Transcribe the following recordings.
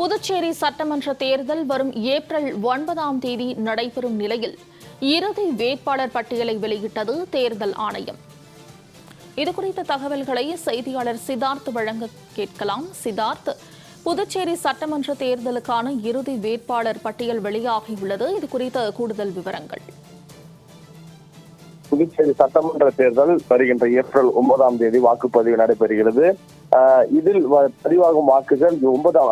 புதுச்சேரி சட்டமன்ற தேர்தல் வரும் ஏப்ரல் 9ஆம் தேதி நடைபெறும் நிலையில் இறுதி வேட்பாளர் பட்டியலை வெளியிட்டது தேர்தல் ஆணையம். இதுகுறித்த தகவல்களை செய்தியாளர் சித்தார்த் வழங்க கேட்கலாம். சித்தார்த், புதுச்சேரி சட்டமன்ற தேர்தலுக்கான இறுதி வேட்பாளர் பட்டியல் வெளியாகியுள்ளது. இது குறித்த கூடுதல் விவரங்கள். புதுச்சேரி சட்டமன்ற தேர்தல் வருகின்ற ஏப்ரல் 9ஆம் தேதி வாக்குப்பதிவு நடைபெறுகிறது. இதில் பதிவாகும் வாக்குகள்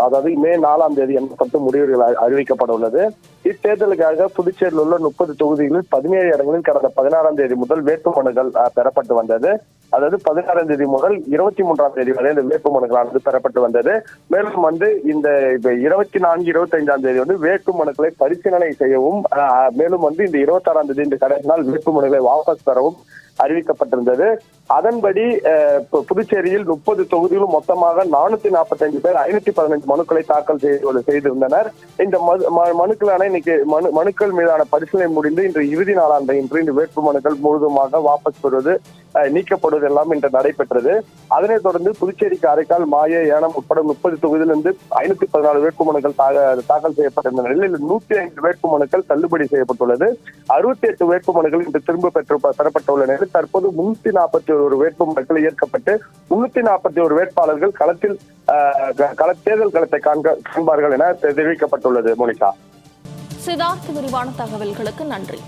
அதாவது மே 4ஆம் தேதி எண்ணப்பட்டு முடிவுகள் அறிவிக்கப்பட உள்ளது. இத்தேர்தலுக்காக புதுச்சேரியில் உள்ள 30 தொகுதிகளில் 17 இடங்களில் கடந்த 16ஆம் தேதி முதல் வேட்புமனுக்கள் பெறப்பட்டு வந்தது. அதாவது 16ஆம் தேதி முதல் 23ஆம் தேதி வரை இந்த வேட்புமனுக்களானது பெறப்பட்டு வந்தது. மேலும் இந்த 24, 25ஆம் தேதி வேட்புமனுக்களை பரிசீலனை செய்யவும், மேலும் இந்த 26ஆம் தேதி இந்த கடைசி நாள் வேட்புமனுக்களை வாபஸ் பெறவும் அறிவிக்கப்பட்டிருந்தது. அதன்படி புதுச்சேரியில் 30 தொகுதிகளும் மொத்தமாக 445 பேர் 515 மனுக்களை தாக்கல் செய்திருந்தனர். இந்த மனுக்களான இன்னைக்கு மனுக்கள் மீதான பரிசீலனை முடிந்து இன்று இறுதி நாளான இன்று இந்த வேட்பு மனுக்கள் முழுவதுமாக வாபஸ் பெறுவது, நீக்கப்படுவது எல்லாம் இன்று நடைபெற்றது. அதனைத் தொடர்ந்து புதுச்சேரி, காரைக்கால், மாயே, ஏனம் உட்பட 30 தொகுதியிலிருந்து 514 வேட்புமனுக்கள் தாக்கல் செய்யப்பட்டிருந்த நிலையில் 105 வேட்புமனுக்கள் தள்ளுபடி செய்யப்பட்டுள்ளது. 68 வேட்புமனுக்கள் இன்று திரும்ப பெறப்பட்டுள்ள நிலையில் தற்போது 341 வேட்புமனுக்கள் ஏற்கப்பட்டு 341 வேட்பாளர்கள் தேர்தல் களத்தை காண்பார்கள் என தெரிவிக்கப்பட்டுள்ளது. மோனிகா. சித்தார்த், விரிவான தகவல்களுக்கு நன்றி.